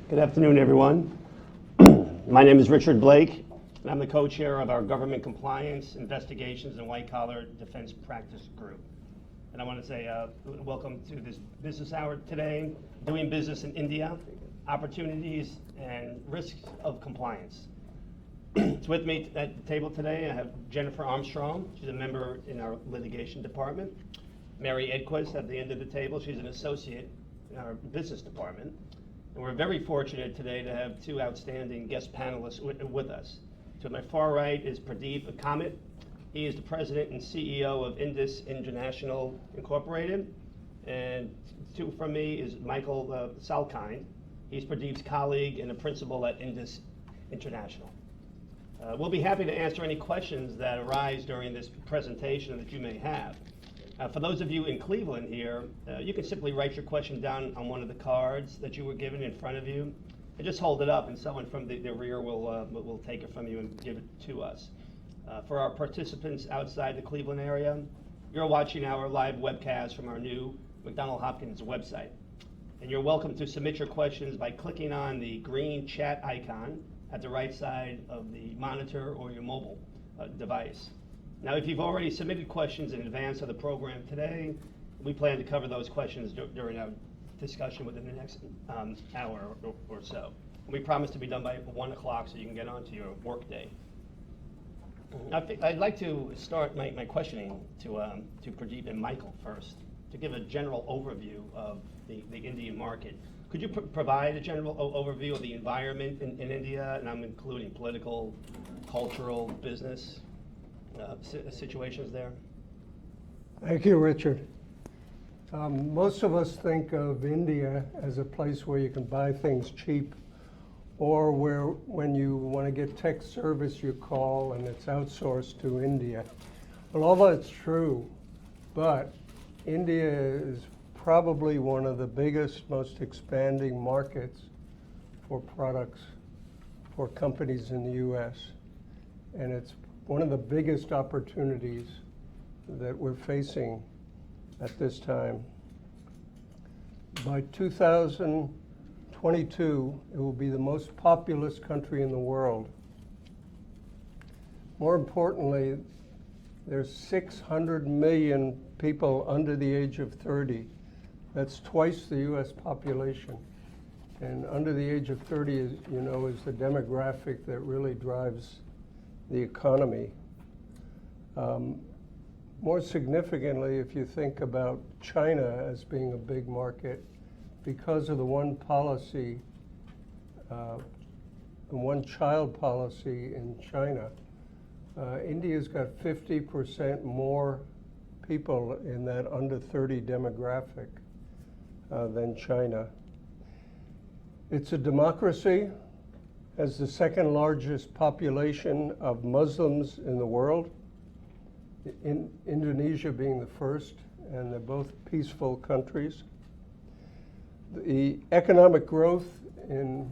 Good afternoon, everyone. My name is Richard Blake, and I'm the co-chair of our Government Compliance, Investigations, and White Collar Defense Practice Group. And I want to say welcome to this business hour today, doing business in India, opportunities and risks of compliance. It's with me at the table today. I have Jennifer Armstrong. She's a member in our litigation department. Mary Edquist at the end of the table. She's an associate in our business department. And we're very fortunate today to have two outstanding guest panelists with us. To my far right is Pradip Kamat. He is the president and CEO of Indus International Inc. And two from me is Michael Salkind. He's Pradip's colleague and a principal at Indus International. We'll be happy to answer any questions that arise during this presentation that you may have. For those of you in Cleveland here, you can simply write your question down on one of the cards that you were given in front of you, and just hold it up, and someone from the rear will take it from you and give it to us. For our participants outside the Cleveland area, you're watching our live webcast from our new McDonald Hopkins website. And you're welcome to submit your questions by clicking on the green chat icon at the right side of the monitor or your mobile device. Now, if you've already submitted questions in advance of the program today, we plan to cover those questions during our discussion within the next hour or so. We promise to be done by 1 o'clock so you can get on to your work day. I'd like to start my questioning to Pradip and Michael first, to give a general overview of the Indian market. Could you provide a general overview of the environment in India, and I'm including political, cultural, business situations there? Thank you, Richard. Most of us think of India as a place where you can buy things cheap, or where when you want to get tech service you call and it's outsourced to India. Well, all that's true, but India is probably one of the biggest, most expanding markets for products for companies in the U.S. And it's one of the biggest opportunities that we're facing at this time. By 2022, it will be the most populous country in the world. More importantly, there's 600 million people under the age of 30. That's twice the U.S. population. And under the age of 30, is the demographic that really drives the economy. More significantly, if you think about China as being a big market, because of the one policy, the one-child policy in China, India's got 50% more people in that under 30 demographic than China. It's a democracy, has the second largest population of Muslims in the world, Indonesia being the first, and they're both peaceful countries. The economic growth in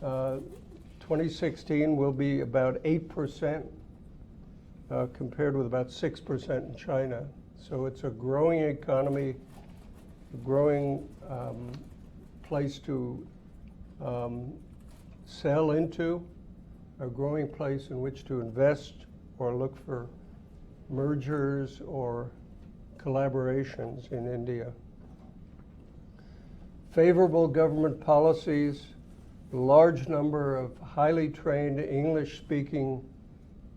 2016 will be about 8%, compared with about 6% in China. So it's a growing economy, a growing place to sell into, a growing place in which to invest or look for mergers or collaborations in India. Favorable government policies, a large number of highly trained English-speaking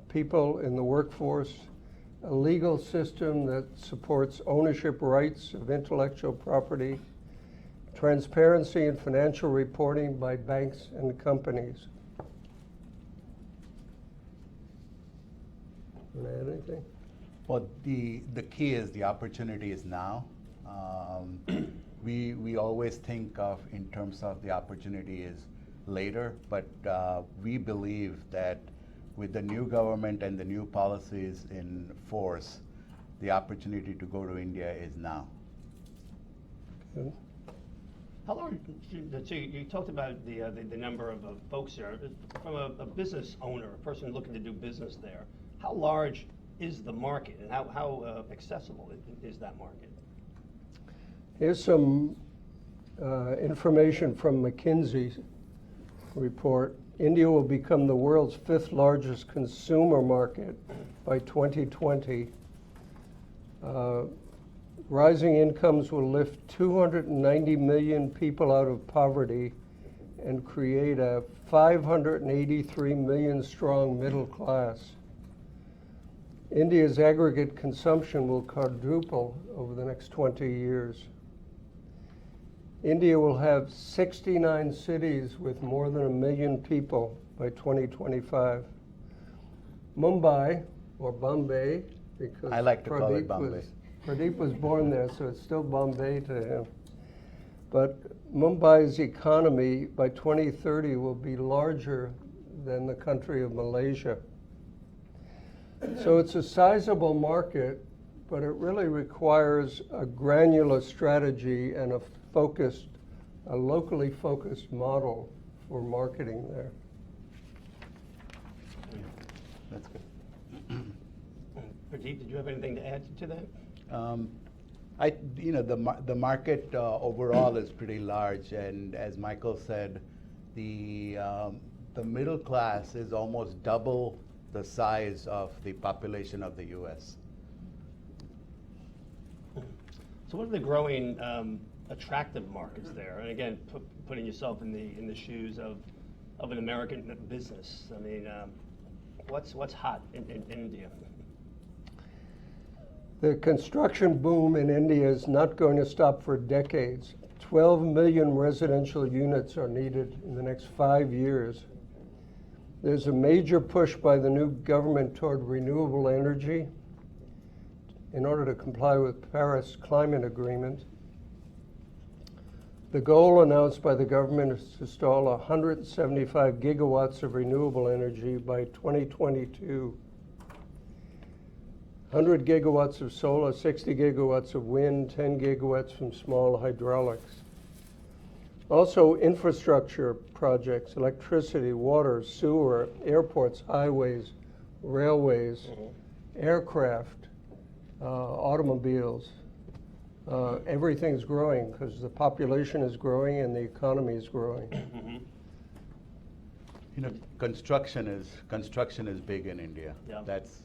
people in the workforce, a legal system that supports ownership rights of intellectual property, transparency in financial reporting by banks and companies. Want to add anything? Well, the key is the opportunity is now. We always think of in terms of the opportunity is later, but we believe that with the new government and the new policies in force, the opportunity to go to India is now. Okay. How large, so you talked about the number of folks there. From a business owner, a person looking to do business there, how large is the market, and how accessible is that market? Here's some information from McKinsey's report. India will become the world's 5th largest consumer market by 2020. Rising incomes will lift 290 million people out of poverty and create a 583 million strong middle class. India's aggregate consumption will quadruple over the next 20 years. India will have 69 cities with more than 1 million people by 2025. Mumbai, or Bombay, because I like to call it Bombay. Pradip was born there, so it's still Bombay to him. But Mumbai's economy by 2030 will be larger than the country of Malaysia. So it's a sizable market, but it really requires a granular strategy and a locally focused model for marketing there. That's good. Pradip, did you have anything to add to that? The market overall is pretty large, and as Michael said, the middle class is almost double the size of the population of the U.S. So what are the growing attractive markets there? And again, putting yourself in the shoes of an American business. I mean, what's hot in India? The construction boom in India is not going to stop for decades. 12 million residential units are needed in the next 5 years. There's a major push by the new government toward renewable energy in order to comply with Paris Climate Agreement. The goal announced by the government is to install 175 gigawatts of renewable energy by 2022. 100 gigawatts of solar, 60 gigawatts of wind, 10 gigawatts from small hydraulics. Also, infrastructure projects, electricity, water, sewer, airports, highways, railways, aircraft, automobiles. Everything's growing because the population is growing and the economy is growing. Construction is big in India. Yeah. That's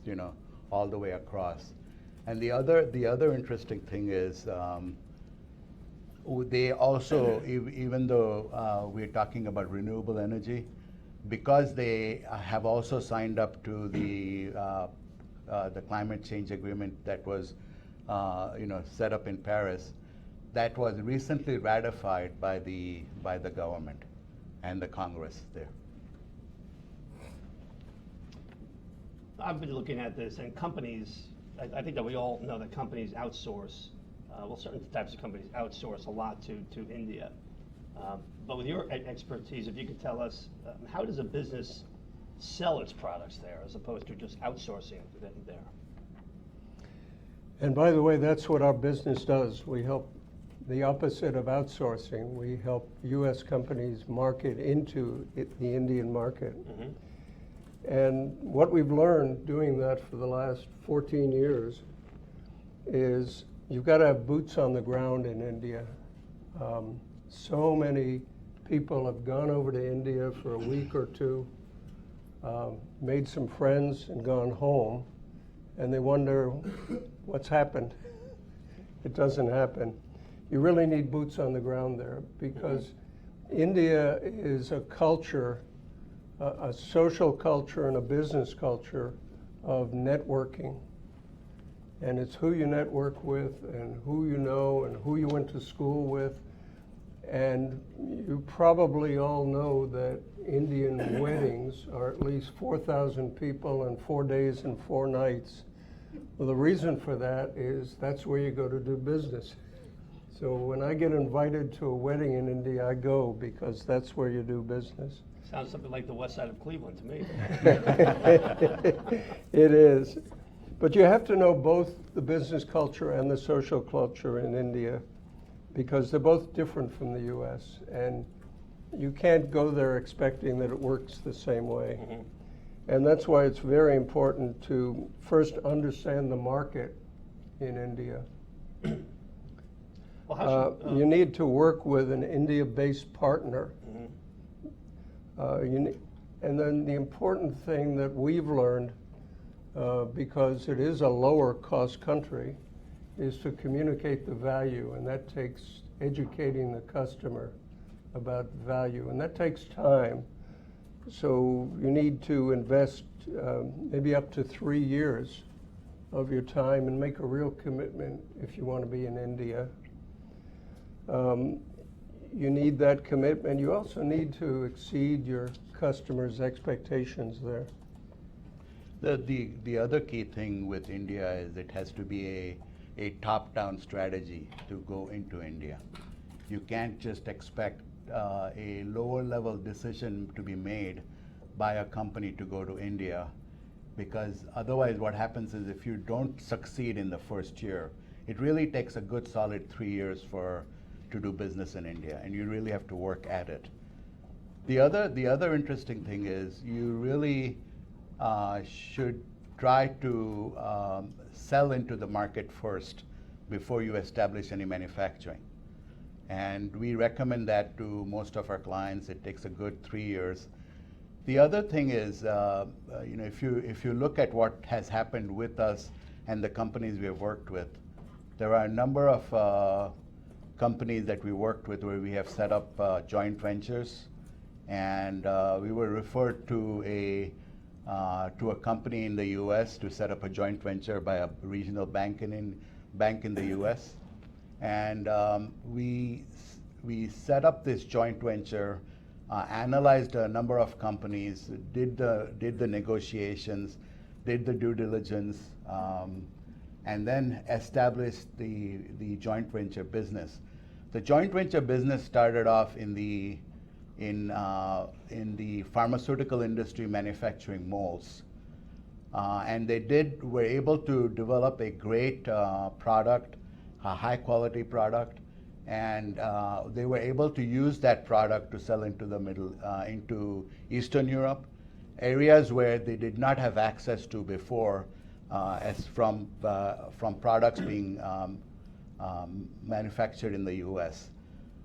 all the way across. And the other interesting thing is they also, even though we're talking about renewable energy, because they have also signed up to the climate change agreement that was set up in Paris, that was recently ratified by the government and the Congress there. I've been looking at this, and companies, I think that we all know that companies outsource, certain types of companies outsource a lot to India. But with your expertise, if you could tell us, how does a business sell its products there as opposed to just outsourcing them there? And by the way, that's what our business does. We help the opposite of outsourcing. We help U.S. companies market into the Indian market. And what we've learned doing that for the last 14 years is you've got to have boots on the ground in India. So many people have gone over to India for a week or two, made some friends and gone home, and they wonder what's happened. It doesn't happen. You really need boots on the ground there because India is a culture, a social culture and a business culture of networking. And it's who you network with and who you know and who you went to school with. And you probably all know that Indian weddings are at least 4,000 people in 4 days and 4 nights. Well, the reason for that is that's where you go to do business. So when I get invited to a wedding in India, I go because that's where you do business. Sounds something like the west side of Cleveland to me. It is. But you have to know both the business culture and the social culture in India because they're both different from the U.S. And you can't go there expecting that it works the same way. And that's why it's very important to first understand the market in India. Well, how should, You need to work with an India-based partner. And then the important thing that we've learned, because it is a lower cost country, is to communicate the value, and that takes educating the customer about value, and that takes time. So you need to invest maybe up to 3 years of your time and make a real commitment if you want to be in India. You need that commitment. You also need to exceed your customers' expectations there. The other key thing with India is it has to be a top-down strategy to go into India. You can't just expect a lower-level decision to be made by a company to go to India, because otherwise what happens is if you don't succeed in the first year, it really takes a good solid 3 years to do business in India, and you really have to work at it. The other interesting thing is you really should try to sell into the market first before you establish any manufacturing. And we recommend that to most of our clients. It takes a good 3 years. The other thing is, if you look at what has happened with us and the companies we have worked with, there are a number of companies that we worked with where we have set up joint ventures, and we were referred to a company in the U.S. to set up a joint venture by a regional bank in the U.S. And we set up this joint venture, analyzed a number of companies, did the negotiations, did the due diligence, and then established the joint venture business. The joint venture business started off in the pharmaceutical industry manufacturing molds. And they were able to develop a great product, a high quality product, and they were able to use that product to sell into Eastern Europe, areas where they did not have access to before, as from products being manufactured in the U.S.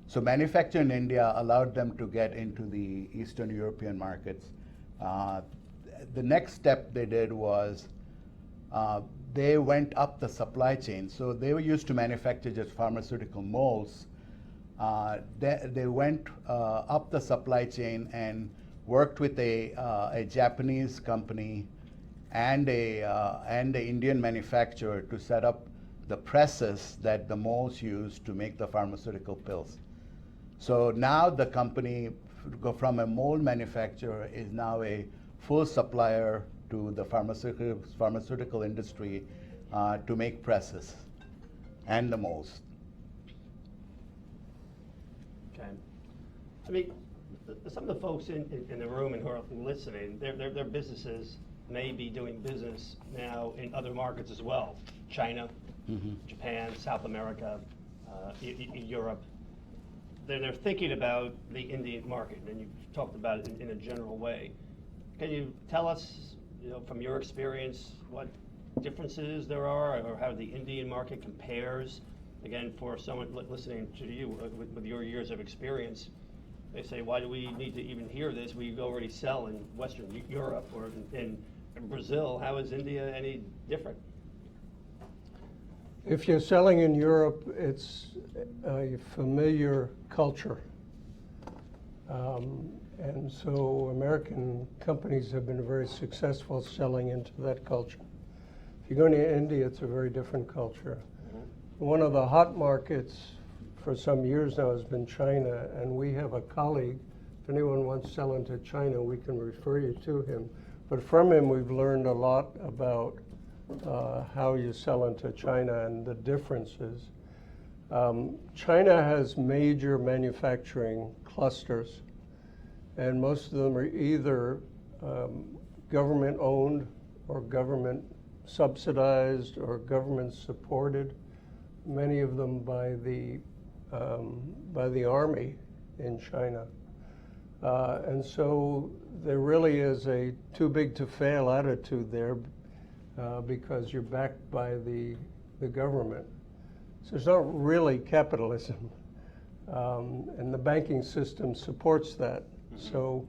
So manufacture in India allowed them to get into the Eastern European markets. The next step they did was they went up the supply chain. So they were used to manufacture just pharmaceutical molds. They went up the supply chain and worked with a Japanese company and an Indian manufacturer to set up the presses that the molds use to make the pharmaceutical pills. So now the company, from a mold manufacturer, is now a full supplier to the pharmaceutical industry to make presses and the molds. Okay. I mean, some of the folks in the room and who are listening, their businesses may be doing business now in other markets as well. China, Japan, South America, Europe. They're thinking about the Indian market, and you've talked about it in a general way. Can you tell us, from your experience, what differences there are, or how the Indian market compares? Again, for someone listening to you with your years of experience, they say, why do we need to even hear this? We already sell in Western Europe or in Brazil. How is India any different? If you're selling in Europe, it's a familiar culture. And so American companies have been very successful selling into that culture. If you're going to India, it's a very different culture. One of the hot markets for some years now has been China, and we have a colleague. If anyone wants to sell into China, we can refer you to him. But from him, we've learned a lot about how you sell into China and the differences. China has major manufacturing clusters, and most of them are either government owned or government subsidized or government supported, many of them by the army in China. And so there really is a too big to fail attitude there, because you're backed by the government. So it's not really capitalism. And the banking system supports that. So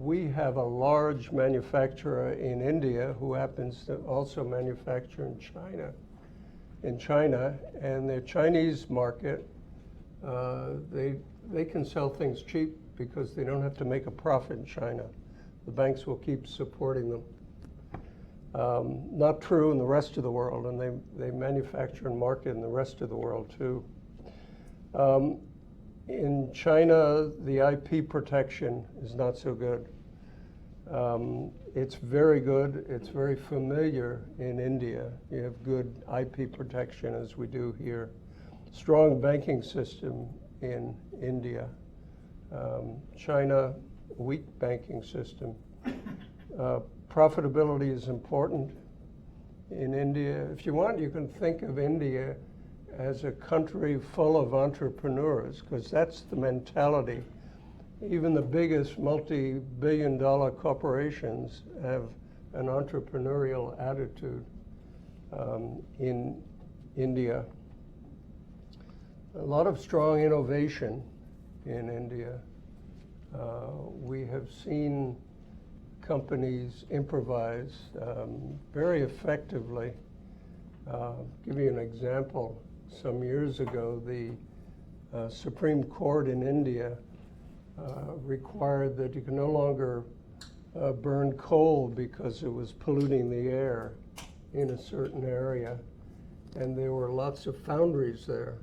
we have a large manufacturer in India who happens to also manufacture in China, and the Chinese market, they can sell things cheap because they don't have to make a profit in China. The banks will keep supporting them. Not true in the rest of the world, and they manufacture and market in the rest of the world too. In China, the IP protection is not so good. It's very good, it's very familiar in India. You have good IP protection as we do here. Strong banking system in India. China, weak banking system. Profitability is important in India. If you want, you can think of India as a country full of entrepreneurs, because that's the mentality. Even the biggest multi-billion-dollar corporations have an entrepreneurial attitude in India. A lot of strong innovation in India. We have seen companies improvise very effectively. Give you an example. Some years ago, the Supreme Court in India required that you can no longer burn coal because it was polluting the air in a certain area, and there were lots of foundries there.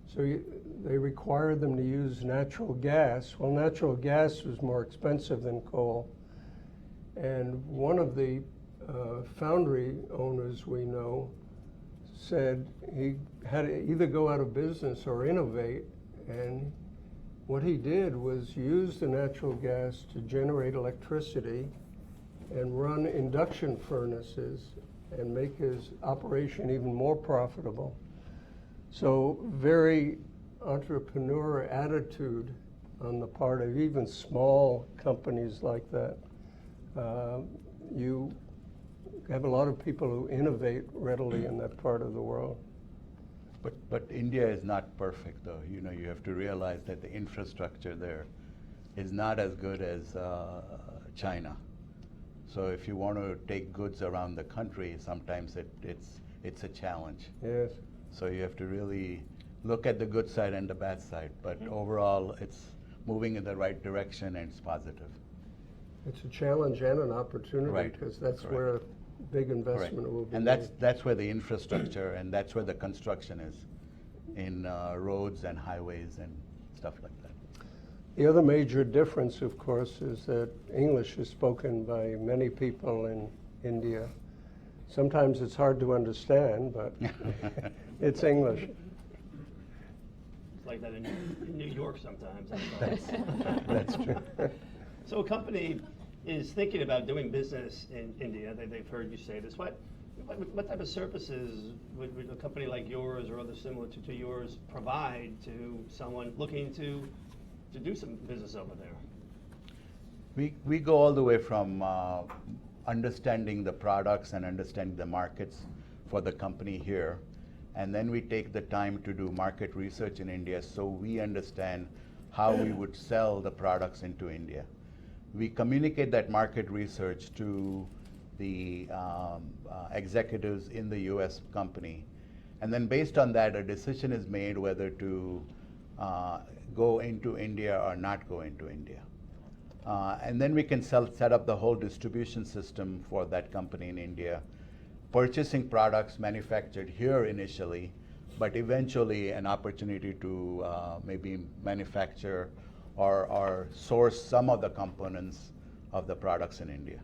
So they required them to use natural gas. Well, natural gas was more expensive than coal, and one of the foundry owners we know said he had to either go out of business or innovate, and what he did was use the natural gas to generate electricity and run induction furnaces and make his operation even more profitable. So very entrepreneur attitude on the part of even small companies like that. You have a lot of people who innovate readily in that part of the world. But India is not perfect, though. You know, you have to realize that the infrastructure there is not as good as China. So if you want to take goods around the country, sometimes it's a challenge. Yes. So you have to really look at the good side and the bad side. But overall, it's moving in the right direction and it's positive. It's a challenge and an opportunity, Right. because that's Correct. where big investment Correct. will be And made. that's where the infrastructure and that's where the construction is, in roads and highways and stuff like that. The other major difference, of course, is that English is spoken by many people in India. Sometimes it's hard to understand, but it's English. It's like that in New York sometimes. That's true. So a company is thinking about doing business in India. They've heard you say this. What type of services would a company like yours or others similar to yours provide to someone looking to do some business over there? We go all the way from understanding the products and understanding the markets for the company here. And then we take the time to do market research in India so we understand how we would sell the products into India. We communicate that market research to the executives in the US company. And then based on that, a decision is made whether to go into India or not go into India. And then we can set up the whole distribution system for that company in India, purchasing products manufactured here initially, but eventually an opportunity to maybe manufacture or source some of the components of the products in India.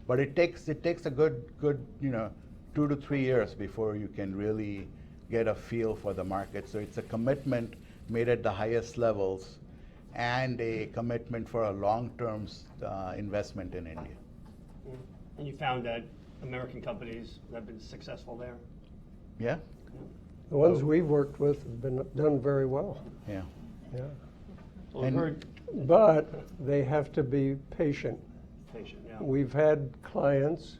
But it takes a good 2 to 3 years before you can really get a feel for the market. So it's a commitment made at the highest levels and a commitment for a long-term investment in India. And you found that American companies have been successful there? Yeah? The ones we've worked with have done very well. Yeah. Yeah. Well, we've heard But they have to be patient. yeah. We've had clients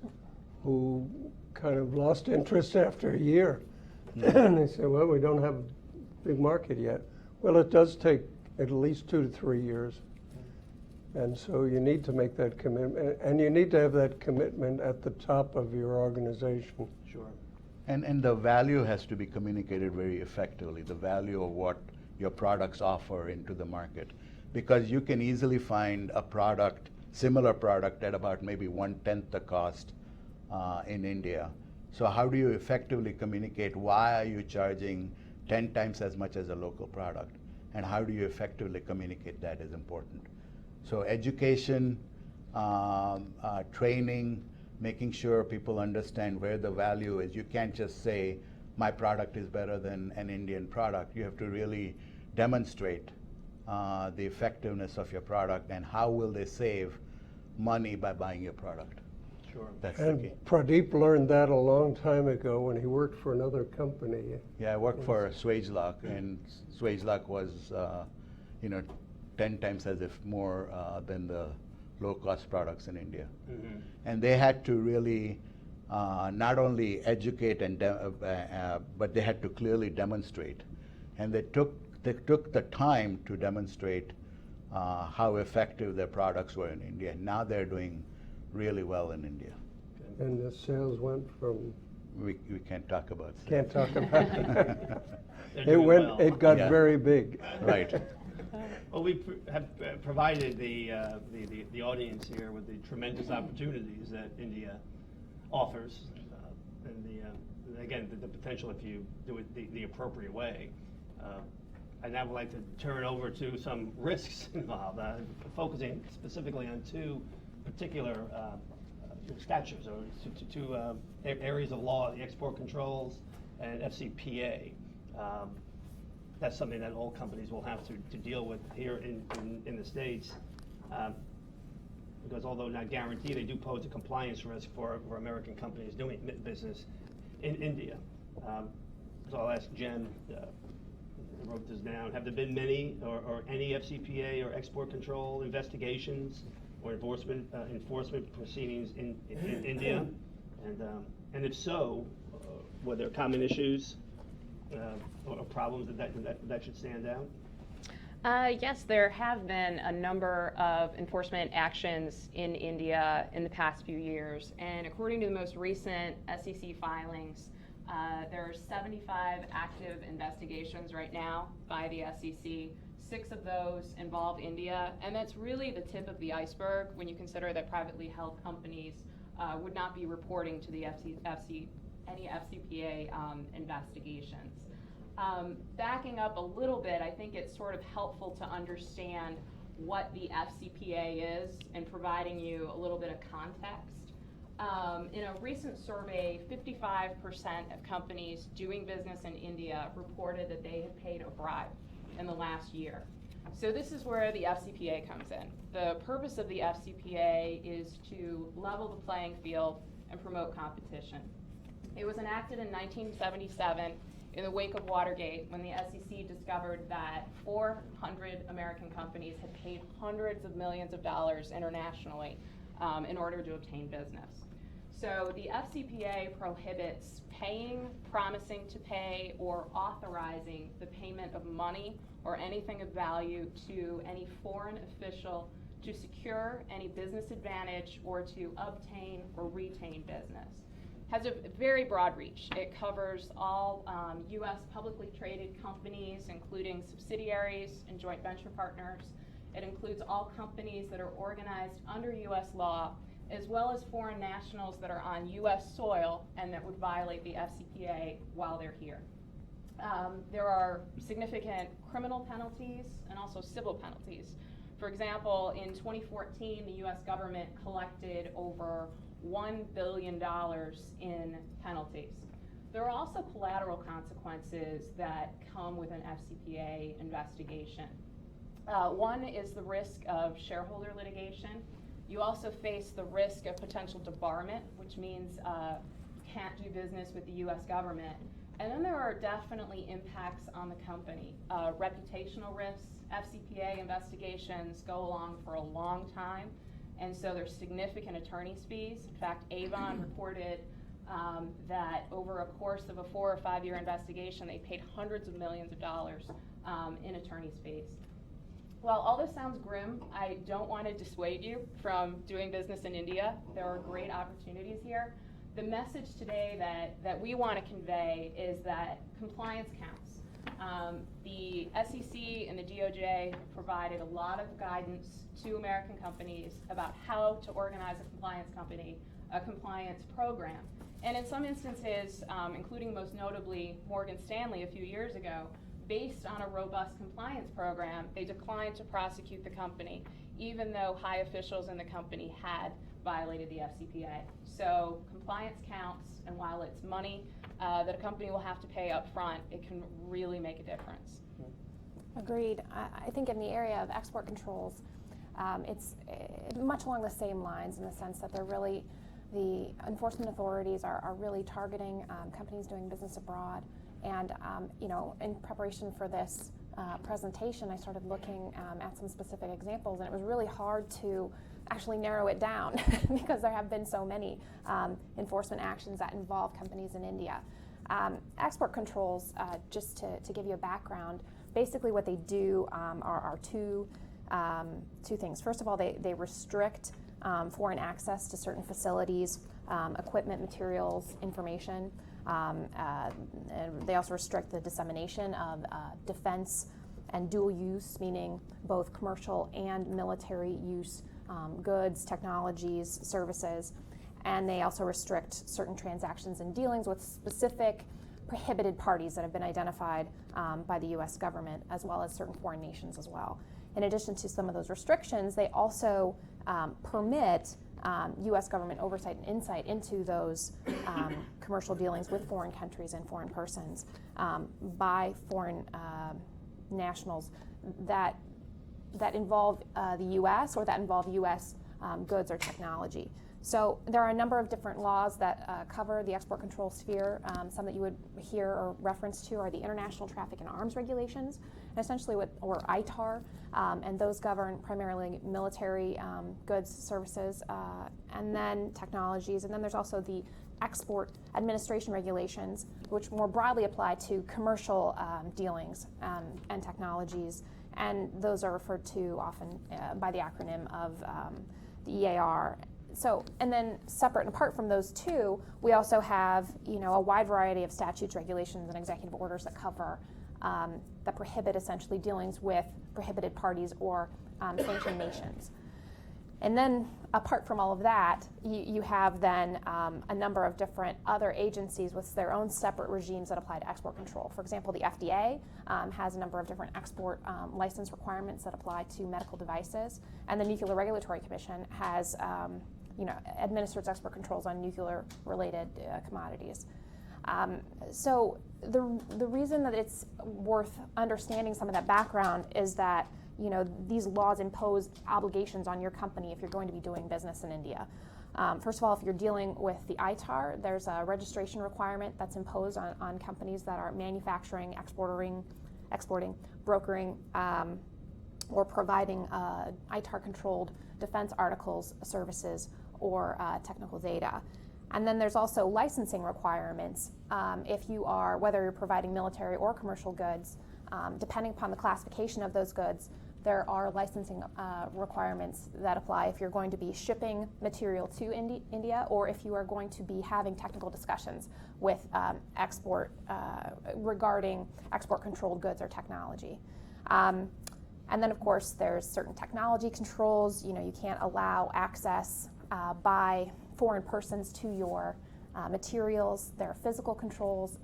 who kind of lost interest after a year And they say, well, we don't have a big market yet. Well, it does take at least 2 to 3 years. And so you need to make that commitment, and you need to have that commitment at the top of your organization. Sure. And the value has to be communicated very effectively, the value of what your products offer into the market. Because you can easily find a product, similar product, at about maybe 1/10 the cost in India. So how do you effectively communicate why are you charging 10 times as much as a local product? And how do you effectively communicate that is important. So education, training, making sure people understand where the value is. You can't just say, my product is better than an Indian product. You have to really demonstrate the effectiveness of your product and how will they save money by buying your product. Sure. That's the And key. Pradip learned that a long time ago when he worked for another company. Yeah, I worked for Swagelok, and Swagelok was, 10 times as if more than the low-cost products in India. Mm-hmm. And they had to really not only educate but they had to clearly demonstrate. And they took the time to demonstrate how effective their products were in India. Now they're doing really well in India. And the sales went from, We can't talk about sales. can't talk about it. They're It doing went, well. it got Yeah. very big. Right. Well, we have provided the audience here with the tremendous opportunities that India offers, and again, the potential if you do it the appropriate way. I now would like to turn over to some risks involved, focusing specifically on two particular statutes or two areas of law: the export controls and FCPA. That's something that all companies will have to deal with here in the States, because although not guaranteed, they do pose a compliance risk for American companies doing business in India. So I'll ask Jen, I wrote this down, have there been many or any FCPA or export control investigations or enforcement proceedings in India? And if so, were there common issues or problems that should stand out? Yes, there have been a number of enforcement actions in India in the past few years, and according to the most recent SEC filings, there are 75 active investigations right now by the SEC. 6 of those involve India, and that's really the tip of the iceberg when you consider that privately held companies would not be reporting to the any FCPA investigations. Backing up a little bit, I think it's sort of helpful to understand what the FCPA is and providing you a little bit of context. In a recent survey, 55% of companies doing business in India reported that they had paid a bribe in the last year. So this is where the FCPA comes in. The purpose of the FCPA is to level the playing field and promote competition. It was enacted in 1977 in the wake of Watergate, when the SEC discovered that 400 American companies had paid hundreds of millions of dollars internationally in order to obtain business. So the FCPA prohibits paying, promising to pay, or authorizing the payment of money or anything of value to any foreign official to secure any business advantage or to obtain or retain business. Has a very broad reach. It covers all U.S. publicly traded companies, including subsidiaries and joint venture partners. It includes all companies that are organized under U.S. law, as well as foreign nationals that are on U.S. soil and that would violate the FCPA while they're here. There are significant criminal penalties and also civil penalties. For example, in 2014, the U.S. government collected over $1 billion in penalties. There are also collateral consequences that come with an FCPA investigation. One is the risk of shareholder litigation. You also face the risk of potential debarment, which means you can't do business with the U.S. government. And then there are definitely impacts on the company. Reputational risks. FCPA investigations go along for a long time, and so there's significant attorney's fees. In fact, Avon reported that over a course of a 4 or 5 year investigation, they paid hundreds of millions of dollars in attorney's fees. While all this sounds grim, I don't want to dissuade you from doing business in India. There are great opportunities here. The message today that we want to convey is that compliance counts. The SEC and the DOJ provided a lot of guidance to American companies about how to organize a compliance program. And in some instances, including most notably Morgan Stanley a few years ago, based on a robust compliance program, they declined to prosecute the company, even though high officials in the company had violated the FCPA. So compliance counts, and while it's money that a company will have to pay up front, it can really make a difference. Agreed. I think in the area of export controls, it's much along the same lines in the sense that they're really, the enforcement authorities are really targeting companies doing business abroad. And in preparation for this presentation, I started looking at some specific examples, and it was really hard to actually narrow it down because there have been so many enforcement actions that involve companies in India. Export controls, just to give you a background, basically what they do are two things. First of all, they restrict foreign access to certain facilities, equipment, materials, information. And they also restrict the dissemination of defense and dual use, meaning both commercial and military use goods, technologies, services. And they also restrict certain transactions and dealings with specific prohibited parties that have been identified by the U.S. government, as well as certain foreign nations as well. In addition to some of those restrictions, they also permit U.S. government oversight and insight into those commercial dealings with foreign countries and foreign persons by foreign nationals that involve the U.S. or that involve U.S. Goods or technology. So there are a number of different laws that cover the export control sphere. Some that you would hear or reference to are the International Traffic in Arms Regulations, and essentially or ITAR, and those govern primarily military goods, services, and then technologies. And then there's also the Export Administration Regulations, which more broadly apply to commercial dealings and technologies, and those are referred to often by the acronym of the EAR. So, and then separate and apart from those two, we also have, a wide variety of statutes, regulations, and executive orders that cover, that prohibit essentially dealings with prohibited parties or sanctioned nations. And then, apart from all of that, you have then a number of different other agencies with their own separate regimes that apply to export control. For example, the FDA has a number of different export license requirements that apply to medical devices, and the Nuclear Regulatory Commission has administers export controls on nuclear-related commodities. So the reason that it's worth understanding some of that background is that these laws impose obligations on your company if you're going to be doing business in India. First of all, if you're dealing with the ITAR, there's a registration requirement that's imposed on companies that are manufacturing, exporting, brokering, or providing ITAR-controlled defense articles, services, or technical data. And then there's also licensing requirements if you are, whether you're providing military or commercial goods, depending upon the classification of those goods, there are licensing requirements that apply if you're going to be shipping material to India or if you are going to be having technical discussions with regarding export-controlled goods or technology. And then, of course, there's certain technology controls. You can't allow access by foreign persons to your materials. There are physical controls.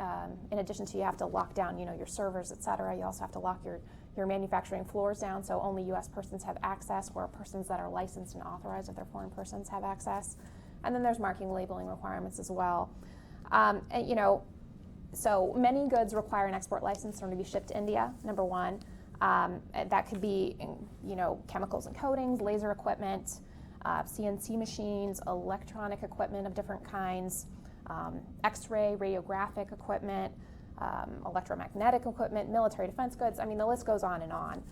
In addition to, you have to lock down, your servers, et cetera. You also have to lock your manufacturing floors down, so only U.S. persons have access, or persons that are licensed and authorized if they're foreign persons have access. And then there's marking labeling requirements as well. So many goods require an export license in order to be shipped to India, number one. That could be, chemicals and coatings, laser equipment, CNC machines, electronic equipment of different kinds, X-ray, radiographic equipment, electromagnetic equipment, military defense goods. I mean, the list goes on and on.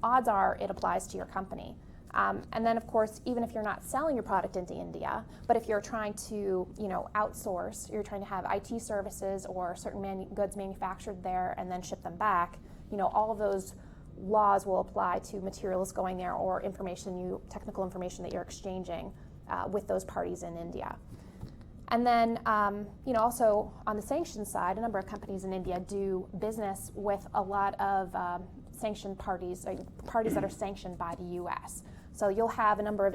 Odds are it applies to your company. And then, of course, even if you're not selling your product into India, but if you're trying to, outsource, you're trying to have IT services or certain goods manufactured there and then ship them back, all of those laws will apply to materials going there or technical information that you're exchanging with those parties in India. And then, also on the sanctions side, a number of companies in India do business with a lot of sanctioned parties, parties that are sanctioned by the U.S. So you'll have a number of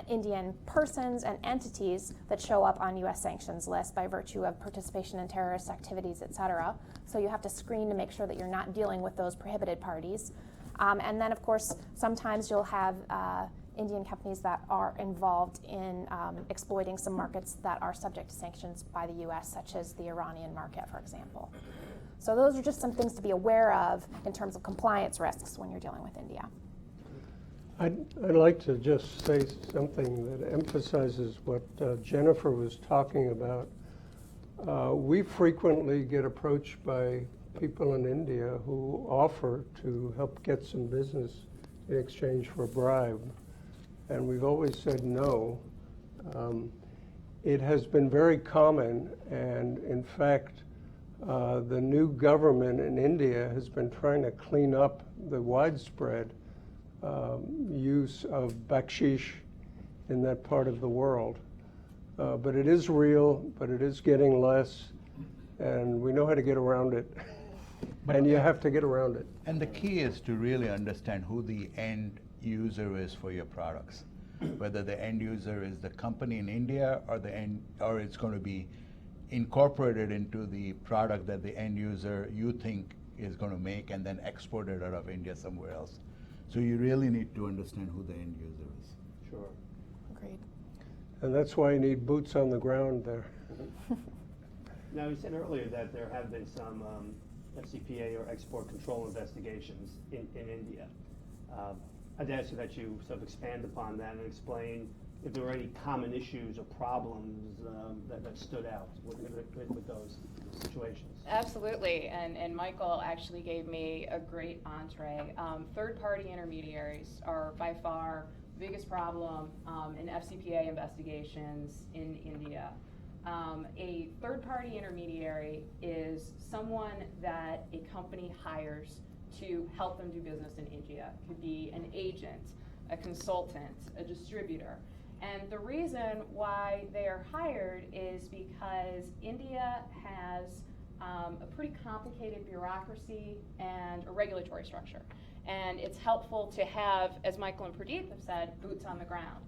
Indian persons and entities that show up on U.S. sanctions lists by virtue of participation in terrorist activities, et cetera. So you have to screen to make sure that you're not dealing with those prohibited parties. And then, of course, sometimes you'll have Indian companies that are involved in exploiting some markets that are subject to sanctions by the U.S., such as the Iranian market, for example. So those are just some things to be aware of in terms of compliance risks when you're dealing with India. I'd like to just say something that emphasizes what Jennifer was talking about. We frequently get approached by people in India who offer to help get some business in exchange for a bribe. And we've always said no. It has been very common, and in fact, the new government in India has been trying to clean up the widespread use of bakshish in that part of the world. But it is real, but it is getting less, and we know how to get around it. And you have to get around it. And the key is to really understand who the end user is for your products. Whether the end user is the company in India or it's going to be incorporated into the product that the end user you think is going to make and then exported out of India somewhere else. So you really need to understand who the end user is. Sure. Agreed. And that's why you need boots on the ground there. Now, you said earlier that there have been some FCPA or export control investigations in India. I'd ask you that you sort of expand upon that and explain if there were any common issues or problems that stood out with those situations. Absolutely, and Michael actually gave me a great entree. Third-party intermediaries are by far the biggest problem in FCPA investigations in India. A third-party intermediary is someone that a company hires to help them do business in India. It could be an agent, a consultant, a distributor. And the reason why they are hired is because India has a pretty complicated bureaucracy and a regulatory structure. And it's helpful to have, as Michael and Pradip have said, boots on the ground.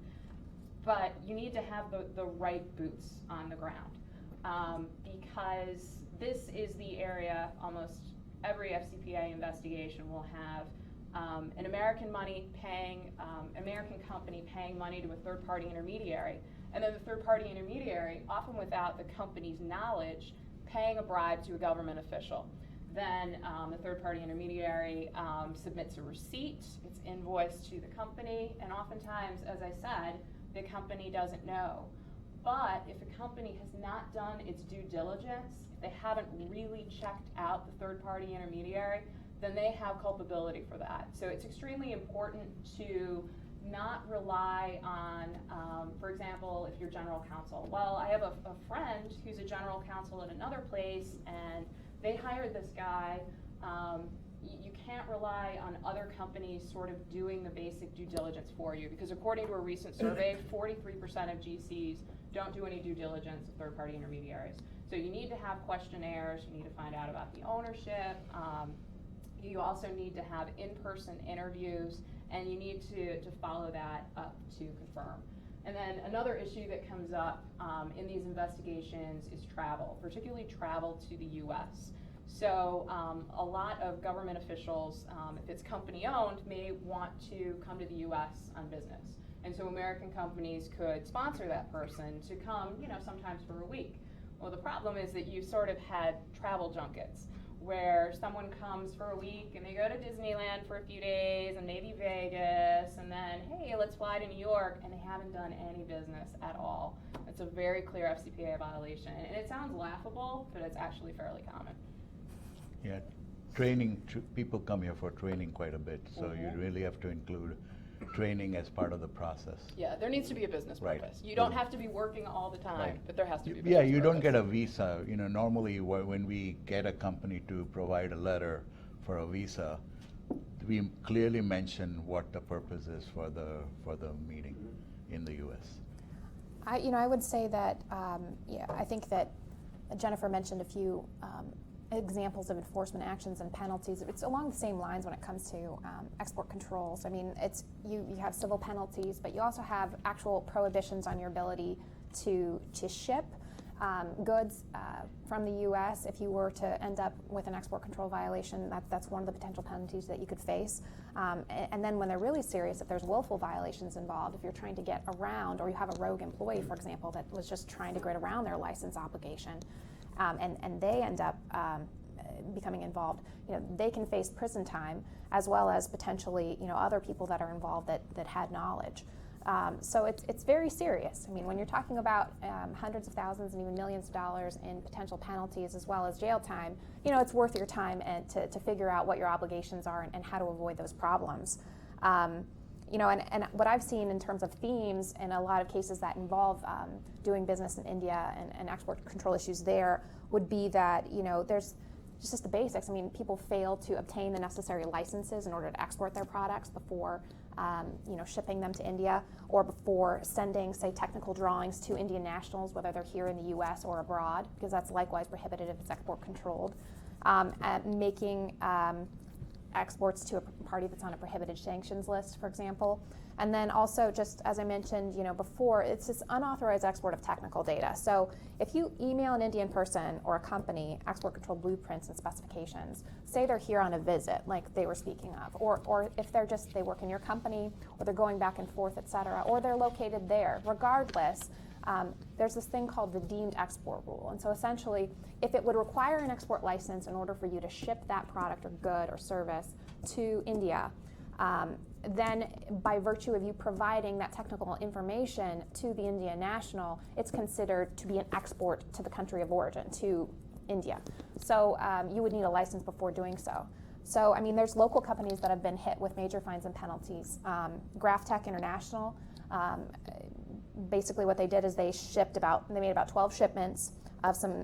But you need to have the right boots on the ground because this is the area almost every FCPA investigation will have an American company paying money to a third-party intermediary, and then the third-party intermediary, often without the company's knowledge, paying a bribe to a government official. Then the third-party intermediary submits a receipt, it's invoiced to the company, and oftentimes, as I said, the company doesn't know. But if a company has not done its due diligence, if they haven't really checked out the third-party intermediary, then they have culpability for that. So it's extremely important to not rely on, for example, if you're general counsel. Well, I have a friend who's a general counsel at another place, and they hired this guy. You can't rely on other companies sort of doing the basic due diligence for you, because according to a recent survey, 43% of GCs don't do any due diligence of third-party intermediaries. So you need to have questionnaires, you need to find out about the ownership, you also need to have in-person interviews, and you need to follow that up to confirm. And then another issue that comes up in these investigations is travel, particularly travel to the US. So a lot of government officials, if it's company owned, may want to come to the US on business. And so American companies could sponsor that person to come, sometimes for a week. Well, the problem is that you sort of had travel junkets, where someone comes for a week and they go to Disneyland for a few days and maybe Vegas, and then, hey, let's fly to New York, and they haven't done any business at all. It's a very clear FCPA violation. And it sounds laughable, but it's actually fairly common. Yeah, training, people come here for training quite a bit, so you really have to include training as part of the process. Yeah, there needs to be a business Right. purpose. You don't have to be working all the time, Right. but there has to be a business Yeah, you don't purpose. get a visa. You know, normally when we get a company to provide a letter for a visa, we clearly mention what the purpose is for the meeting in the U.S. I would say that, I think that Jennifer mentioned a few examples of enforcement actions and penalties. It's along the same lines when it comes to export controls. I mean, you have civil penalties, but you also have actual prohibitions on your ability to ship goods from the U.S. If you were to end up with an export control violation, that's one of the potential penalties that you could face. And then when they're really serious, if there's willful violations involved, if you're trying to get around, or you have a rogue employee, for example, that was just trying to get around their license obligation, and they end up becoming involved, they can face prison time, as well as potentially, other people that are involved that had knowledge. So it's very serious. I mean, when you're talking about hundreds of thousands and even millions of dollars in potential penalties, as well as jail time, it's worth your time and to figure out what your obligations are and how to avoid those problems. And what I've seen in terms of themes in a lot of cases that involve doing business in India and export control issues there would be that, there's just the basics. I mean, people fail to obtain the necessary licenses in order to export their products before, shipping them to India, or before sending, say, technical drawings to Indian nationals, whether they're here in the U.S. or abroad, because that's likewise prohibited if it's export controlled. Making exports to a party that's on a prohibited sanctions list, for example. And then also, just as I mentioned, before, it's this unauthorized export of technical data. So if you email an Indian person or a company export control blueprints and specifications, say they're here on a visit, like they were speaking of, or if they work in your company, or they're going back and forth, et cetera, or they're located there, regardless, there's this thing called the deemed export rule. And so essentially, if it would require an export license in order for you to ship that product or good or service to India, then by virtue of you providing that technical information to the Indian national, it's considered to be an export to the country of origin, to India. So you would need a license before doing so. So, I mean, there's local companies that have been hit with major fines and penalties. Graphtech International, basically what they did is they made about 12 shipments of some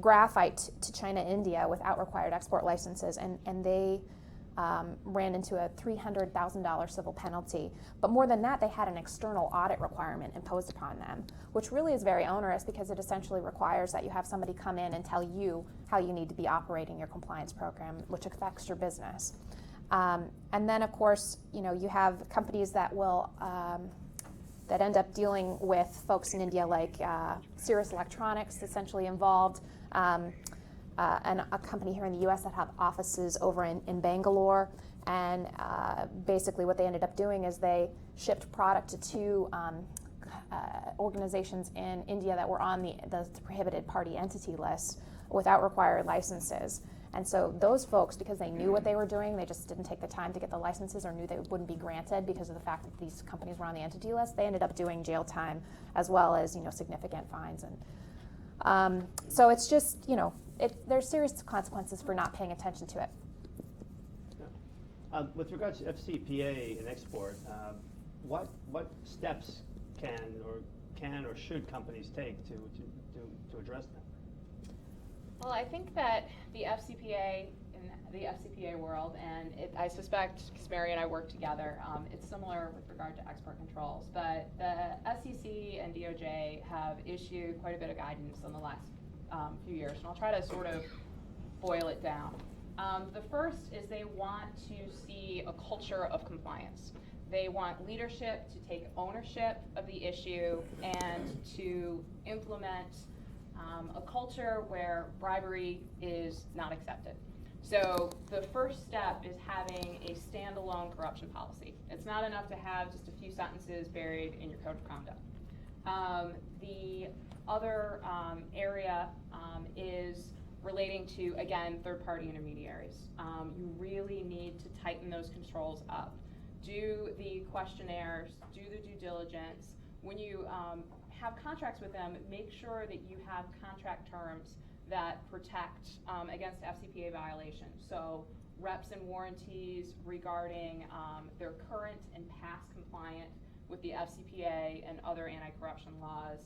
graphite to China, India, without required export licenses, and they ran into a $300,000 civil penalty. But more than that, they had an external audit requirement imposed upon them, which really is very onerous because it essentially requires that you have somebody come in and tell you how you need to be operating your compliance program, which affects your business. And then, of course, you have companies that will that end up dealing with folks in India, like Cirrus Electronics, essentially involved. And a company here in the U.S. that have offices over in Bangalore, and basically what they ended up doing is they shipped product to two organizations in India that were on the prohibited party entity list without required licenses. And so those folks, because they knew what they were doing, they just didn't take the time to get the licenses, or knew they wouldn't be granted because of the fact that these companies were on the entity list, they ended up doing jail time as well as significant fines. And so it's just, there's serious consequences for not paying attention to it. Yeah. With regards to FCPA and export, what steps can or should companies take to address them? Well, I think that the FCPA, in the FCPA world, and I suspect, because Mary and I work together, it's similar with regard to export controls, but the SEC and DOJ have issued quite a bit of guidance in the last few years, and I'll try to sort of boil it down. The first is they want to see a culture of compliance. They want leadership to take ownership of the issue and to implement a culture where bribery is not accepted. So the first step is having a standalone corruption policy. It's not enough to have just a few sentences buried in your code of conduct. The other area is relating to, again, third-party intermediaries. You really need to tighten those controls up. Do the questionnaires, do the due diligence. When you have contracts with them, make sure that you have contract terms that protect against FCPA violations. So reps and warranties regarding their current and past compliant with the FCPA and other anti-corruption laws,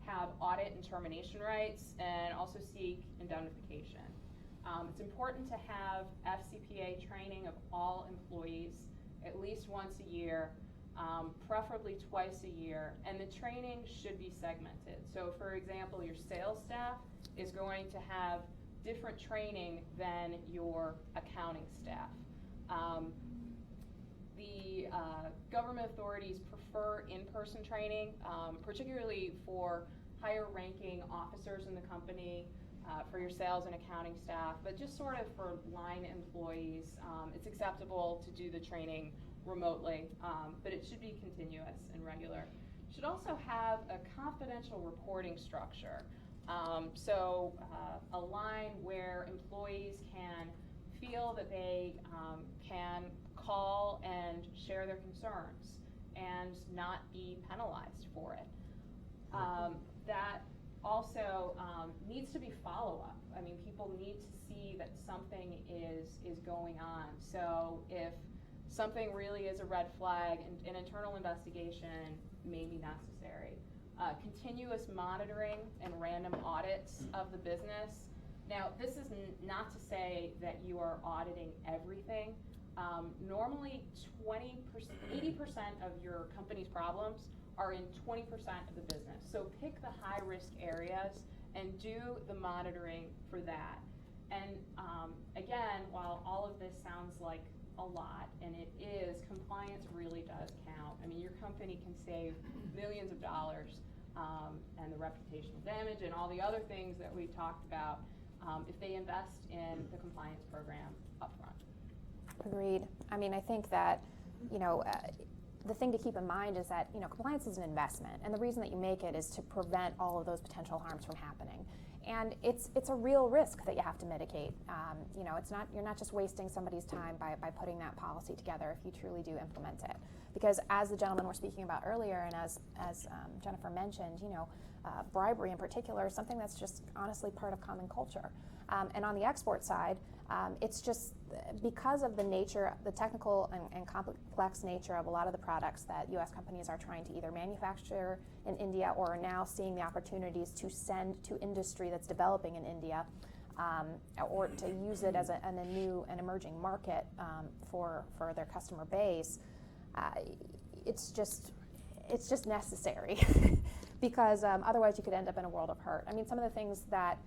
have audit and termination rights, and also seek indemnification. It's important to have FCPA training of all employees at least once a year, preferably twice a year, and the training should be segmented. So for example, your sales staff is going to have different training than your accounting staff. The government authorities prefer in-person training, particularly for higher ranking officers in the company, for your sales and accounting staff, but just sort of for line employees, it's acceptable to do the training remotely, but it should be continuous and regular. Should also have a confidential reporting structure. So a line where employees can feel that they can call and share their concerns and not be penalized for it. That also needs to be follow-up. I mean, people need to see that something is going on. So if something really is a red flag, an internal investigation may be necessary. Continuous monitoring and random audits of the business. Now, this is not to say that you are auditing everything. Normally, 80% of your company's problems are in 20% of the business. So pick the high-risk areas and do the monitoring for that. And again, while all of this sounds like a lot, and it is, compliance really does count. I mean, your company can save millions of dollars and the reputational damage and all the other things that we talked about if they invest in the compliance program upfront. Agreed. I mean, I think that, the thing to keep in mind is that, compliance is an investment, and the reason that you make it is to prevent all of those potential harms from happening. And it's a real risk that you have to mitigate. You're not just wasting somebody's time by putting that policy together if you truly do implement it. Because as the gentleman were speaking about earlier, and as Jennifer mentioned, bribery in particular is something that's just honestly part of common culture. And on the export side, it's just because of the nature, the technical and complex nature of a lot of the products that U.S. companies are trying to either manufacture in India or are now seeing the opportunities to send to industry that's developing in India, or to use it as a new and emerging market for their customer base. It's just necessary because otherwise you could end up in a world of hurt. I mean, some of the things that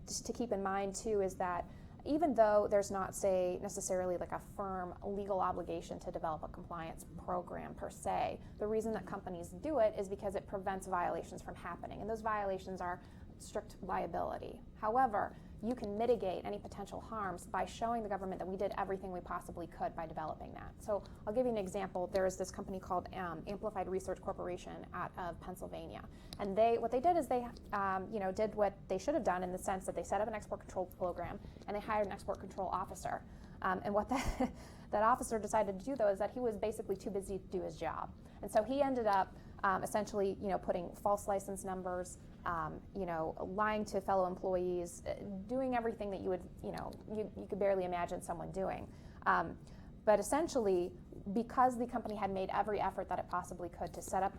just to keep in mind too is that even though there's not, say, necessarily like a firm legal obligation to develop a compliance program per se, the reason that companies do it is because it prevents violations from happening, and those violations are strict liability. However, you can mitigate any potential harms by showing the government that we did everything we possibly could by developing that. So I'll give you an example. There is this company called Amplified Research Corporation out of Pennsylvania, and what they did is they did what they should have done in the sense that they set up an export control program and they hired an export control officer. And what that officer decided to do, though, is that he was basically too busy to do his job, and so he ended up essentially putting false license numbers, lying to fellow employees, doing everything that you could barely imagine someone doing. But essentially, because the company had made every effort that it possibly could to set up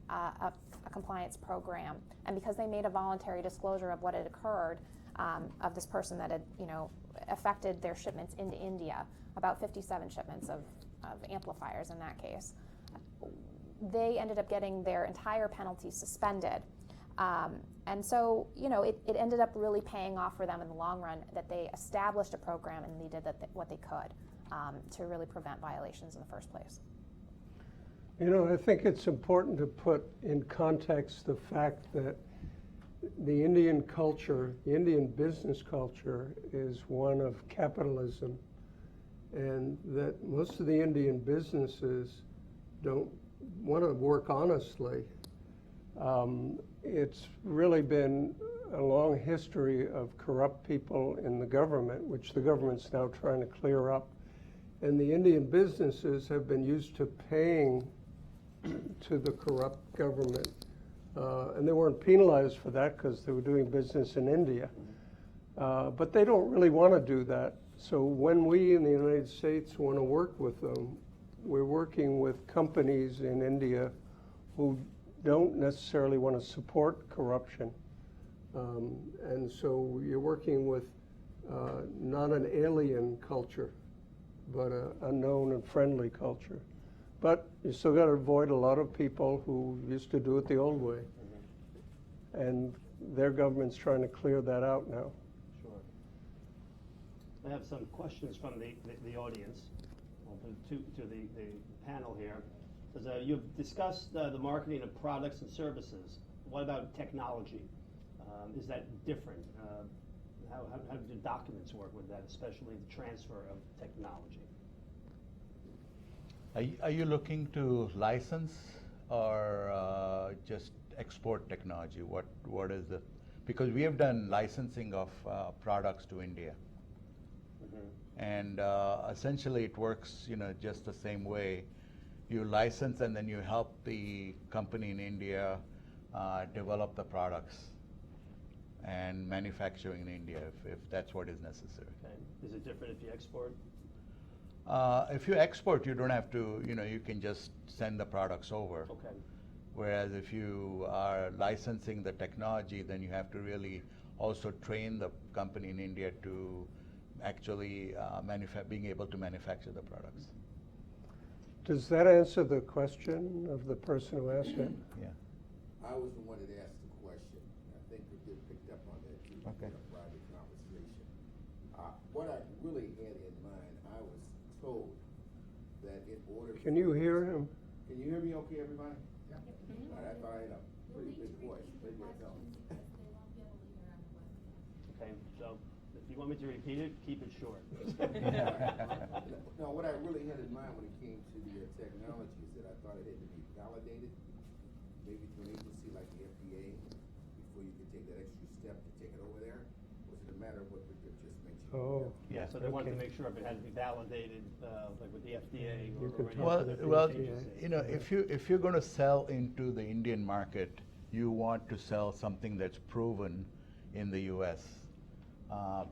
a compliance program, and because they made a voluntary disclosure of what had occurred, of this person that had affected their shipments into India, about 57 shipments of amplifiers in that case, they ended up getting their entire penalty suspended. And so, it ended up really paying off for them in the long run that they established a program and they did what they could to really prevent violations in the first place. I think it's important to put in context the fact that the Indian culture, the Indian business culture, is one of capitalism, and that most of the Indian businesses don't want to work honestly. It's really been a long history of corrupt people in the government, which the government's now trying to clear up. And the Indian businesses have been used to paying to the corrupt government And they weren't penalized for that because they were doing business in India. But they don't really want to do that. So when we in the United States want to work with them, we're working with companies in India who don't necessarily want to support corruption. And so you're working with not an alien culture, but a known and friendly culture. But you still got to avoid a lot of people who used to do it the old way. And their government's trying to clear that out now. Sure. I have some questions from the audience to the panel here. Says, you've discussed the marketing of products and services. What about technology? Is that different? How do documents work with that, especially the transfer of technology? Are you looking to license or just export technology? What is the, because we have done licensing of products to India. And essentially it works, just the same way. You license and then you help the company in India develop the products and manufacturing in India if that's what is necessary. Okay. Is it different if you export? If you export, you don't have to, you can just send the products over. Okay. Whereas if you are licensing the technology, then you have to really also train the company in India to actually being able to manufacture the products. Does that answer the question of the person who asked it? Yeah. I was the one that asked the question. I think we did picked up on that too. Okay. In a private conversation. What I really had in mind, I was told that in order. Can you hear him? Can you hear me okay, everybody? Yeah. All right, I thought I had a pretty big voice. Maybe I don't. Okay, so if you want me to repeat it, keep it short. No, what I really had in mind when it came to the technology is that I thought it had to be validated, maybe to an agency like the FDA, before you could take that extra step to take it over there. Was it a matter of what Pradip just mentioned? Oh. Yeah, so they wanted to Okay. make sure if it had to be validated, like with the FDA You or can any talk Well, other well, agency. if you're going to sell into the Indian market, you want to sell something that's proven in the U.S.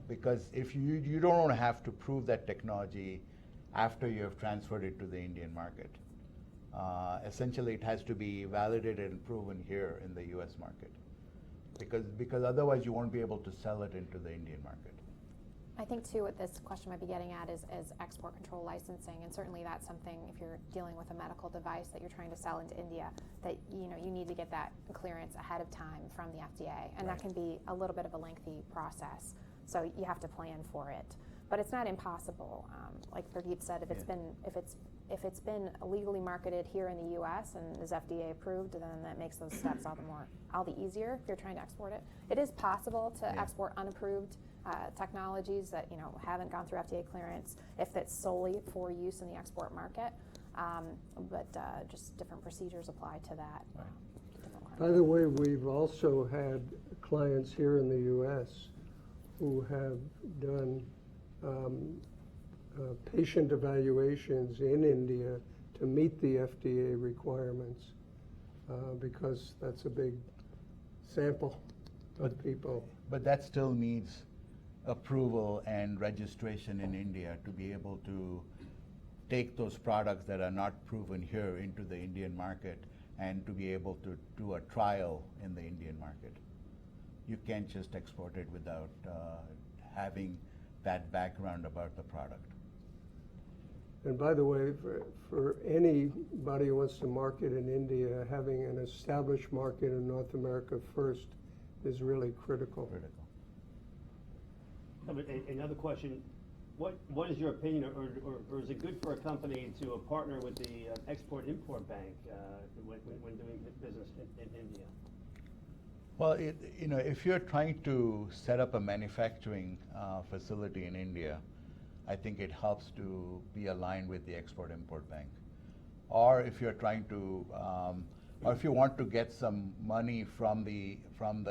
Because if you don't want to have to prove that technology after you have transferred it to the Indian market. Essentially, it has to be validated and proven here in the U.S. market, because otherwise you won't be able to sell it into the Indian market. I think too what this question might be getting at is export control licensing, and certainly that's something if you're dealing with a medical device that you're trying to sell into India, that you need to get that clearance ahead of time from the FDA, and that can be a little bit of a lengthy process. So you have to plan for it, but it's not impossible. Like Pradip said, if it's been illegally marketed here in the U.S. and is FDA approved, then that makes those steps all the easier if you're trying to export it. It is possible to export unapproved technologies that haven't gone through FDA clearance if it's solely for use in the export market, but just different procedures apply to that. By the way, we've also had clients here in the U.S. who have done patient evaluations in India to meet the FDA requirements because that's a big sample of people. But that still needs approval and registration in India to be able to take those products that are not proven here into the Indian market and to be able to do a trial in the Indian market. You can't just export it without having that background about the product. And by the way, for anybody who wants to market in India, having an established market in North America first is really critical. Another question, what is your opinion, or is it good for a company to partner with the Export-Import Bank when doing business in India? Well, if you're trying to set up a manufacturing facility in India, I think it helps to be aligned with the Export-Import Bank. Or if you're trying to, or if you want to get some money from the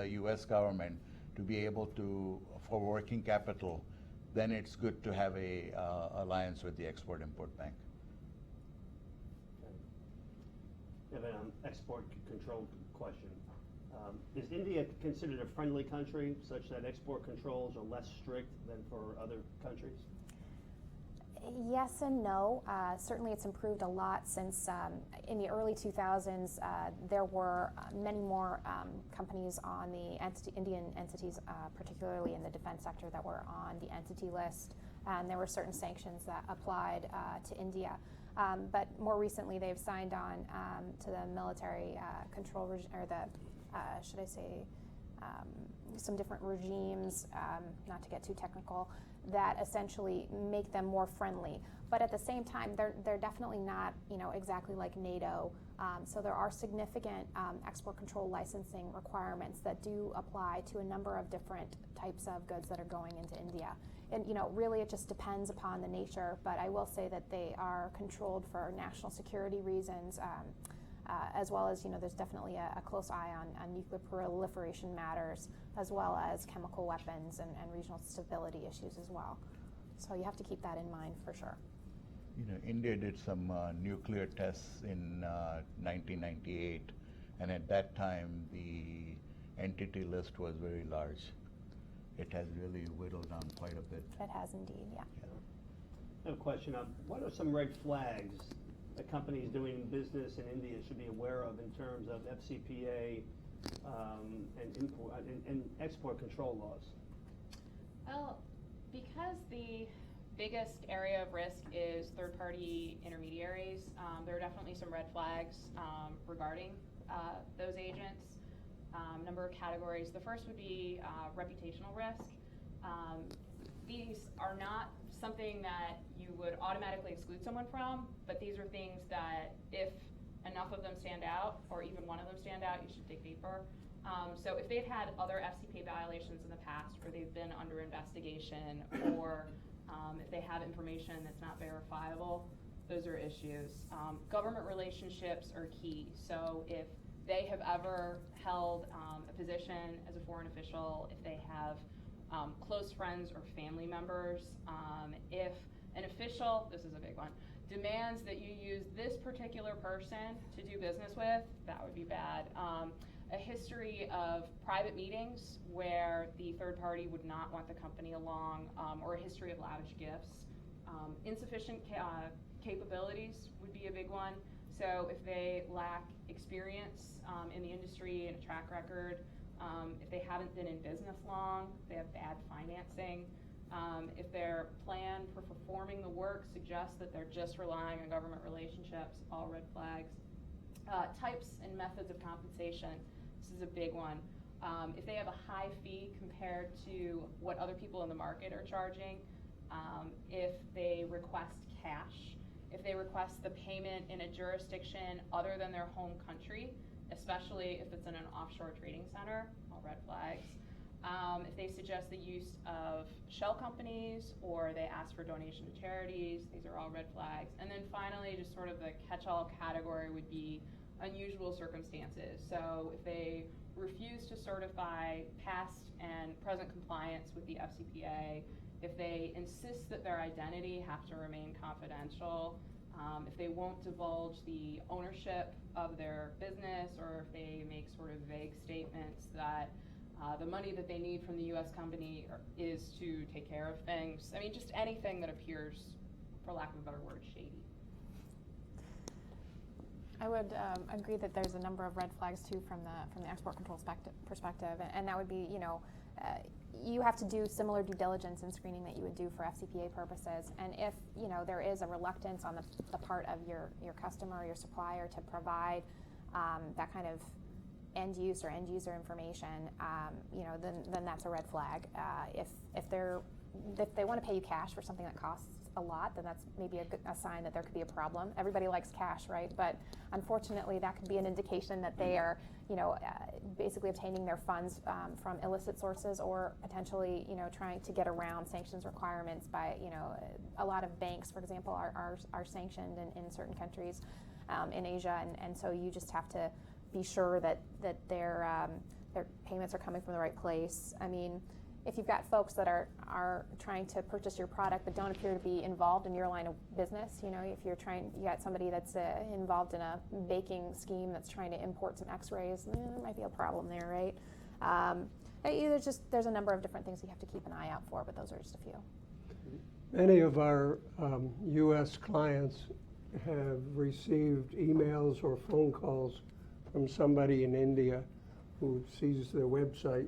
U.S. government to be able to, for working capital, then it's good to have a alliance with the Export-Import Bank. Okay. You have an export control question. Is India considered a friendly country such that export controls are less strict than for other countries? Yes and no. Certainly it's improved a lot since in the early 2000s there were many more companies on the Indian entities, particularly in the defense sector, that were on the entity list, and there were certain sanctions that applied to India. But more recently they've signed on to the military control regime, or the, should I say, some different regimes, not to get too technical, that essentially make them more friendly. But at the same time, they're definitely not, exactly like NATO. So there are significant export control licensing requirements that do apply to a number of different types of goods that are going into India. And really it just depends upon the nature, but I will say that they are controlled for national security reasons, as well as, there's definitely a close eye on nuclear proliferation matters, as well as chemical weapons and regional stability issues as well. So you have to keep that in mind for sure. India did some nuclear tests in 1998, and at that time the entity list was very large. It has really whittled down quite a bit. It has indeed, yeah. I have a question. What are some red flags that companies doing business in India should be aware of in terms of FCPA and import and export control laws? Well, because the biggest area of risk is third-party intermediaries, there are definitely some red flags regarding those agents. Number of categories. The first would be reputational risk. These are not something that you would automatically exclude someone from, but these are things that if enough of them stand out, or even one of them stand out, you should dig deeper. So if they've had other FCPA violations in the past, or they've been under investigation, or if they have information that's not verifiable, those are issues. Government relationships are key. So if they have ever held a position as a foreign official, if they have close friends or family members, if an official, this is a big one, demands that you use this particular person to do business with, that would be bad. A history of private meetings where the third party would not want the company along, or a history of lavish gifts. Insufficient capabilities would be a big one. So if they lack experience in the industry and a track record, if they haven't been in business long, if they have bad financing, if their plan for performing the work suggests that they're just relying on government relationships, all red flags. Types and methods of compensation, this is a big one. If they have a high fee compared to what other people in the market are charging, if they request cash, if they request the payment in a jurisdiction other than their home country, especially if it's in an offshore trading center, all red flags. If they suggest the use of shell companies, or they ask for donation to charities, these are all red flags. And then finally, just sort of the catch-all category would be unusual circumstances. So if they refuse to certify past and present compliance with the FCPA, if they insist that their identity have to remain confidential, if they won't divulge the ownership of their business, or if they make sort of vague statements that the money that they need from the U.S. company is to take care of things. I mean, just anything that appears, for lack of a better word, shady. I would agree that there's a number of red flags too from the export control perspective, and that would be, you have to do similar due diligence and screening that you would do for FCPA purposes. And if there is a reluctance on the part of your customer or your supplier to provide that kind of end user information, then that's a red flag. If they want to pay you cash for something that costs a lot, then that's maybe a sign that there could be a problem. Everybody likes cash, right? But unfortunately, that could be an indication that they are, basically obtaining their funds from illicit sources, or potentially, trying to get around sanctions requirements by, a lot of banks, for example, are sanctioned in certain countries in Asia, and so you just have to be sure that their payments are coming from the right place. I mean, if you've got folks that are trying to purchase your product but don't appear to be involved in your line of business, you know, if you got somebody that's involved in a baking scheme that's trying to import some X-rays, there might be a problem there, right? There's a number of different things you have to keep an eye out for, but those are just a few. Many of our U.S. clients have received emails or phone calls from somebody in India who sees their website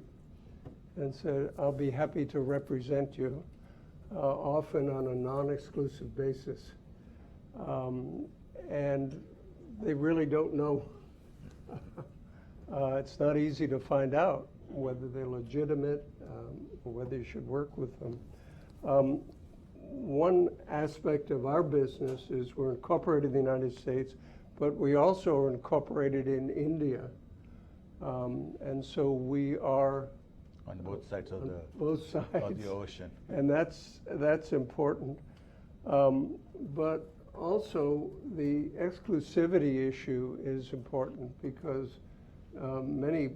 and said, I'll be happy to represent you, often on a non-exclusive basis. And they really don't know. It's not easy to find out whether they're legitimate or whether you should work with them. One aspect of our business is we're incorporated in the United States, but we also are incorporated in India. And so we are On both sides of both sides of the ocean. And that's important. But also the exclusivity issue is important because many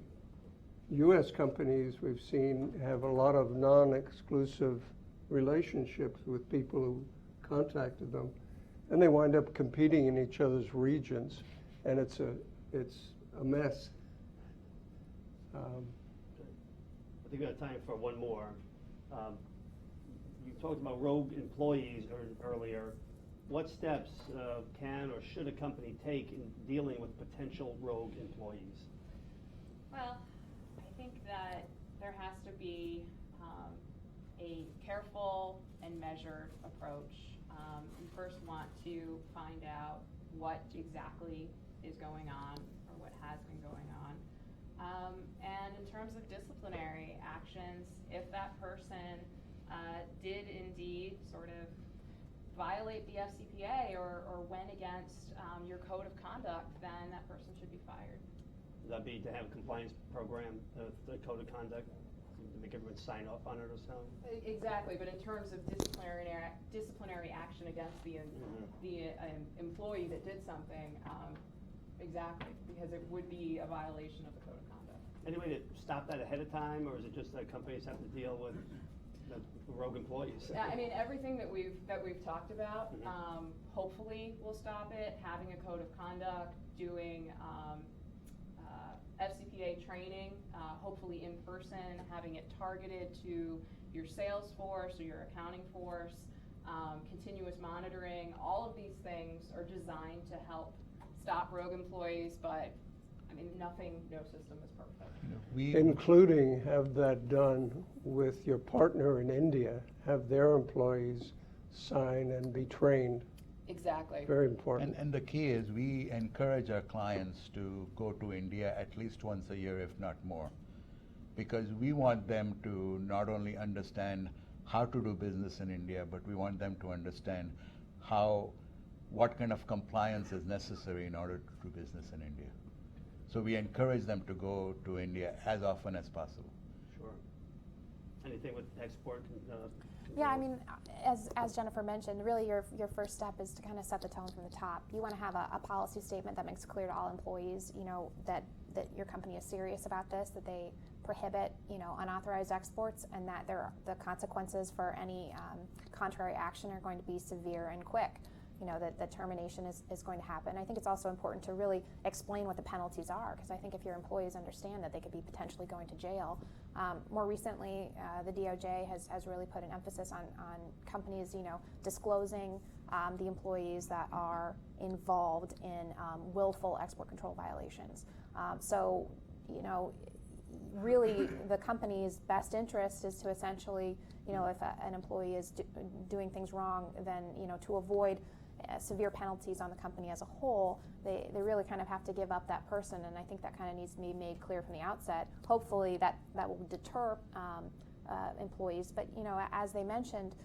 U.S. companies we've seen have a lot of non-exclusive relationships with people who contacted them, and they wind up competing in each other's regions, and it's a mess. I think we have time for one more. You talked about rogue employees earlier. What steps can or should a company take in dealing with potential rogue employees? Well, I think that there has to be a careful and measured approach. You first want to find out what exactly is going on or what has been going on. And in terms of disciplinary actions, if that person did indeed sort of violate the FCPA or went against your code of conduct, then that person should be fired. Would that be to have a compliance program, the code of conduct, to make everyone sign off on it or something? Exactly, but in terms of disciplinary action against the employee that did something, exactly, because it would be a violation of the code of conduct. Any way to stop that ahead of time, or is it just that companies have to deal with the rogue employees? Yeah, I mean, everything that we've talked about, hopefully will stop it. Having a code of conduct, doing FCPA training, hopefully in person, having it targeted to your sales force or your accounting force, continuous monitoring. All of these things are designed to help stop rogue employees, but I mean, no system is perfect. Including have that done with your partner in India, have their employees sign and be trained. Exactly. Very important. And the key is we encourage our clients to go to India at least once a year, if not more, because we want them to not only understand how to do business in India, but we want them to understand what kind of compliance is necessary in order to do business in India. So we encourage them to go to India as often as possible. Sure. Anything with export? Yeah, I mean, as Jennifer mentioned, really your first step is to kind of set the tone from the top. You want to have a policy statement that makes clear to all employees, you know, that your company is serious about this, that they prohibit, you know, unauthorized exports, and that the consequences for any contrary action are going to be severe and quick. You know, that the termination is going to happen. I think it's also important to really explain what the penalties are, because I think if your employees understand that they could be potentially going to jail. More recently, the DOJ has really put an emphasis on companies, you know, disclosing the employees that are involved in willful export control violations. So, you know, really the company's best interest is to essentially, you know, if an employee is doing things wrong, then, you know, to avoid severe penalties on the company as a whole, they really kind of have to give up that person, and I think that kind of needs to be made clear from the outset. Hopefully that will deter employees, but you know, as they mentioned,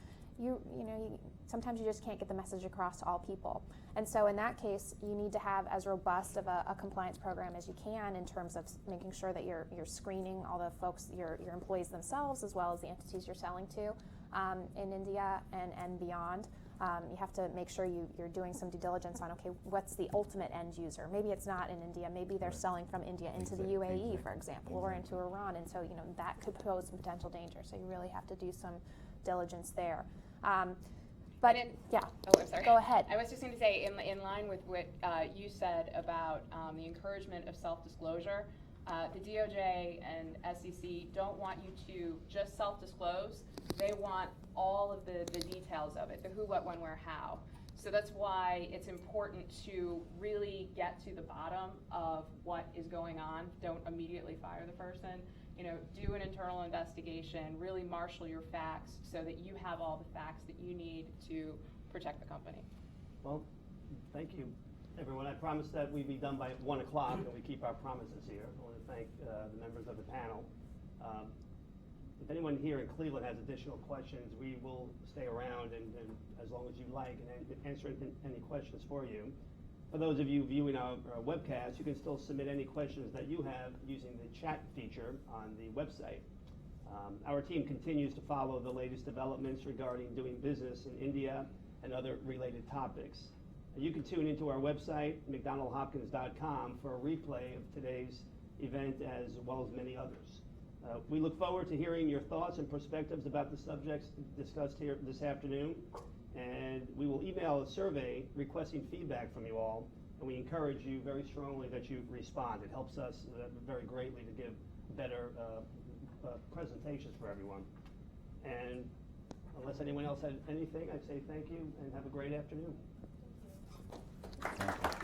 sometimes you just can't get the message across to all people, and so in that case, you need to have as robust of a compliance program as you can in terms of making sure that you're screening all the folks, your employees themselves, as well as the entities you're selling to in India and beyond. You have to make sure you're doing some due diligence on, okay, what's the ultimate end user? Maybe it's not in India. Maybe they're selling from India into the UAE, for example, or into Iran. And so, that could pose some potential danger. So you really have to do some diligence there. But yeah. Oh, I'm sorry. Go ahead. I was just going to say, in line with what you said about the encouragement of self-disclosure, the DOJ and SEC don't want you to just self-disclose. They want all of the details of it, the who, what, when, where, how. So that's why it's important to really get to the bottom of what is going on. Don't immediately fire the person. Do an internal investigation, really marshal your facts so that you have all the facts that you need to protect the company. Well, thank you, everyone. I promised that we'd be done by 1 o'clock, and we keep our promises here. I want to thank the members of the panel. If anyone here in Cleveland has additional questions, we will stay around and as long as you like and answer any questions for you. For those of you viewing our webcast, you can still submit any questions that you have using the chat feature on the website. Our team continues to follow the latest developments regarding doing business in India and other related topics. You can tune into our website, McDonaldHopkins.com, for a replay of today's event as well as many others. We look forward to hearing your thoughts and perspectives about the subjects discussed here this afternoon, and we will email a survey requesting feedback from you all, and we encourage you very strongly that you respond. It helps us very greatly to give better presentations for everyone. And unless anyone else had anything, I'd say thank you and have a great afternoon. Thank you.